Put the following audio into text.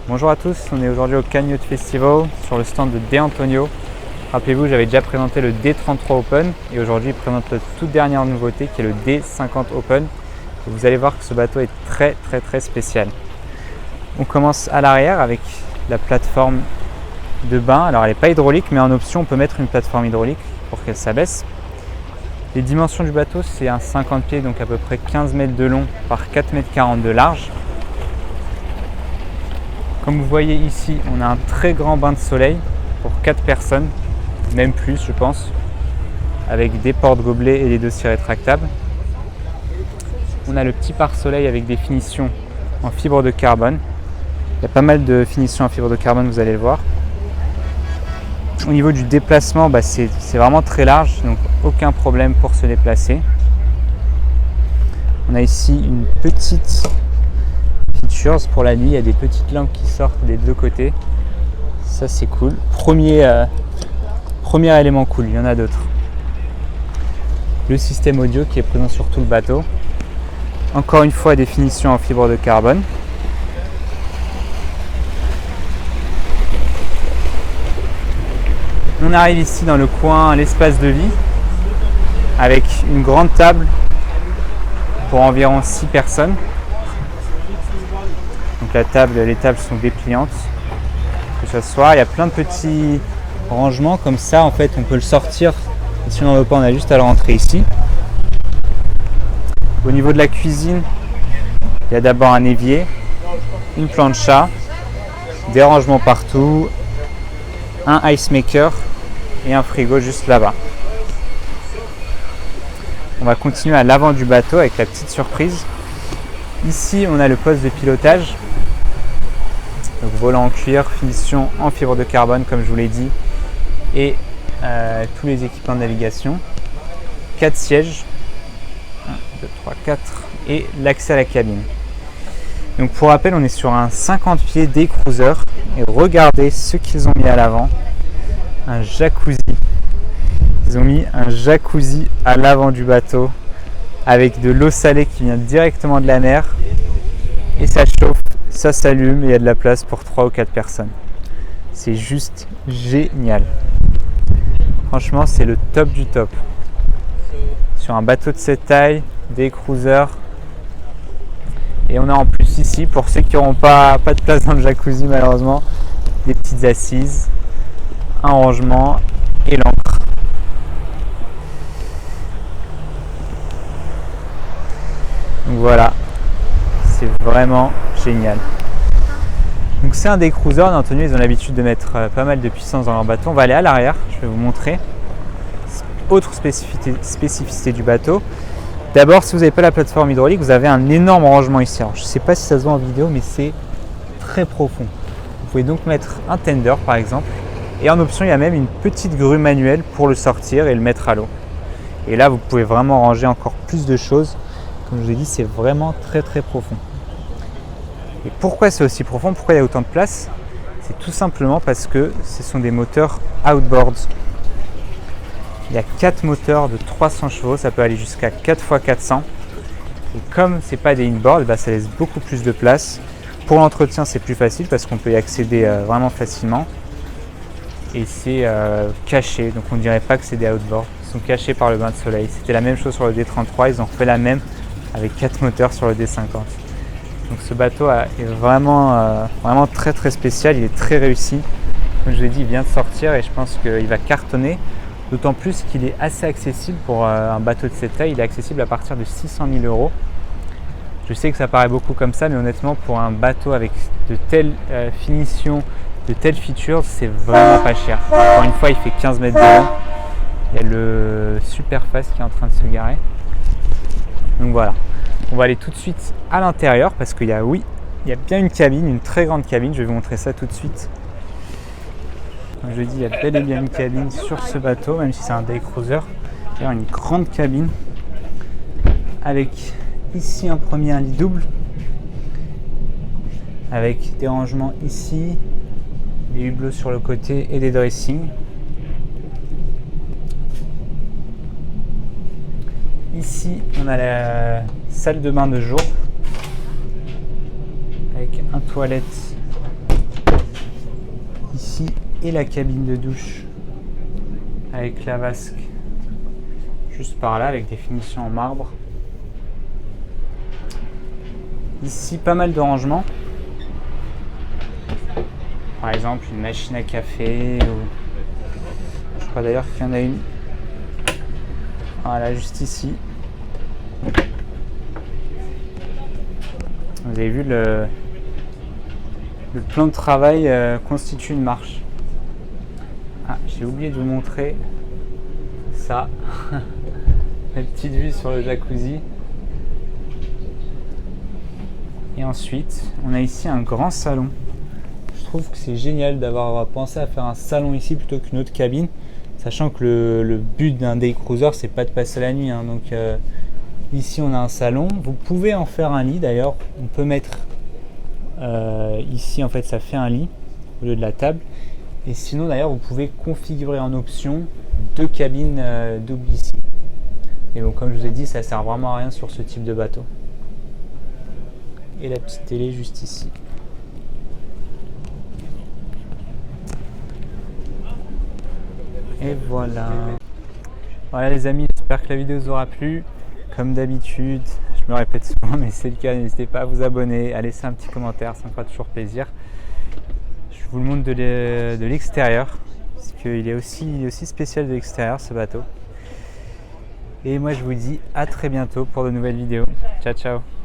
Bonjour à tous, on est aujourd'hui au Cannes Yacht Festival sur le stand de De Antonio. Rappelez-vous, j'avais déjà présenté le D33 Open et aujourd'hui il présente la toute dernière nouveauté qui est le D50 Open. Et vous allez voir que ce bateau est très spécial. On commence à l'arrière avec la plateforme de bain. Alors elle n'est pas hydraulique, mais en option on peut mettre une plateforme hydraulique pour qu'elle s'abaisse. Les dimensions du bateau, c'est un 50 pieds, donc à peu près 15 mètres de long par 4 mètres 40 de large. Comme vous voyez ici, on a un très grand bain de soleil pour 4 personnes, même plus je pense, avec des porte-gobelets et des dossiers rétractables. On a le petit pare-soleil avec des finitions en fibre de carbone. Il y a pas mal de finitions en fibre de carbone, vous allez le voir. Au niveau du déplacement, c'est vraiment très large, donc aucun problème pour se déplacer. On a ici une petite feature pour la nuit, il y a des petites lampes qui sortent des deux côtés. Ça c'est cool. Premier élément cool, il y en a d'autres. Le système audio qui est présent sur tout le bateau. Encore une fois, des finitions en fibre de carbone. On arrive ici dans le coin, l'espace de vie, avec une grande table pour environ 6 personnes. Donc les tables sont dépliantes, que ce soit. Il y a plein de petits rangements comme ça, en fait on peut le sortir. Et si on n'en veut pas, on a juste à le rentrer ici. Au niveau de la cuisine, il y a d'abord un évier, une plancha, des rangements partout, un ice maker et un frigo juste là-bas. On va continuer à l'avant du bateau avec la petite surprise. Ici, on a le poste de pilotage. Donc, volant en cuir, finition en fibre de carbone, comme je vous l'ai dit, et tous les équipements de navigation. 4 sièges, 1, 2, 3, 4, et l'accès à la cabine. Donc, pour rappel, on est sur un 50 pieds des cruisers. Et regardez ce qu'ils ont mis à l'avant. Un jacuzzi. Ils ont mis un jacuzzi à l'avant du bateau avec de l'eau salée qui vient directement de la mer et ça chauffe, ça s'allume et il y a de la place pour 3 ou 4 personnes. C'est juste génial. Franchement, c'est le top du top. Sur un bateau de cette taille, des cruisers. Et on a en plus ici, pour ceux qui n'auront pas de place dans le jacuzzi malheureusement, des petites assises, un rangement et l'ancre. Donc voilà, c'est vraiment génial. Donc c'est un des cruisers d'Antonio, ils ont l'habitude de mettre pas mal de puissance dans leur bateau. On va aller à l'arrière, je vais vous montrer. Autre spécificité du bateau. D'abord, si vous n'avez pas la plateforme hydraulique, vous avez un énorme rangement ici. Alors, je ne sais pas si ça se voit en vidéo, mais c'est très profond. Vous pouvez donc mettre un tender par exemple. Et en option, il y a même une petite grue manuelle pour le sortir et le mettre à l'eau. Et là, vous pouvez vraiment ranger encore plus de choses. Comme je vous ai dit, c'est vraiment très profond. Et pourquoi c'est aussi profond? Pourquoi il y a autant de place? C'est tout simplement parce que ce sont des moteurs outboard. Il y a 4 moteurs de 300 chevaux, ça peut aller jusqu'à 4x400. Et comme ce n'est pas des inboard, ça laisse beaucoup plus de place. Pour l'entretien, c'est plus facile parce qu'on peut y accéder vraiment facilement. Et c'est caché, donc on ne dirait pas que c'est des outboard. Ils sont cachés par le bain de soleil. C'était la même chose sur le D33, ils ont fait la même avec 4 moteurs sur le D50. Donc ce bateau est vraiment très spécial, il est très réussi. Comme je vous l'ai dit, il vient de sortir et je pense qu'il va cartonner. D'autant plus qu'il est assez accessible pour un bateau de cette taille, il est accessible à partir de 600 000 €. Je sais que ça paraît beaucoup comme ça, mais honnêtement pour un bateau avec de telles finitions, de telles features, c'est vraiment pas cher. Encore une fois, il fait 15 mètres de long. Il y a le Superfast qui est en train de se garer. Donc voilà, on va aller tout de suite à l'intérieur parce qu'il y a bien une cabine, une très grande cabine. Je vais vous montrer ça tout de suite. Comme je dis, il y a bel et bien une cabine sur ce bateau, même si c'est un day cruiser. Il y a une grande cabine avec ici un premier lit double avec des rangements ici, des hublots sur le côté et des dressings. Ici, on a la salle de bain de jour avec un toilette ici et la cabine de douche avec la vasque juste par là avec des finitions en marbre. Ici pas mal de rangements, par exemple une machine à café ou je crois d'ailleurs qu'il y en a une, voilà, juste ici. Vous avez vu le plan de travail constitue une marche. Ah, j'ai oublié de vous montrer ça. La petite vue sur le jacuzzi. Et ensuite, on a ici un grand salon. Je trouve que c'est génial d'avoir pensé à faire un salon ici plutôt qu'une autre cabine, sachant que le but d'un day cruiser, c'est pas de passer la nuit, hein. Donc ici, on a un salon. Vous pouvez en faire un lit d'ailleurs. On peut mettre ici, en fait, ça fait un lit au lieu de la table. Et sinon, d'ailleurs, vous pouvez configurer en option 2 cabines doubles ici. Et donc, comme je vous ai dit, ça sert vraiment à rien sur ce type de bateau. Et la petite télé juste ici. Et voilà. Voilà les amis, j'espère que la vidéo vous aura plu. Comme d'habitude, je me répète souvent, mais c'est le cas, n'hésitez pas à vous abonner, à laisser un petit commentaire, ça me fera toujours plaisir. Je vous le montre de l'extérieur, parce qu'il est aussi spécial de l'extérieur ce bateau. Et moi je vous dis à très bientôt pour de nouvelles vidéos. Ciao ciao.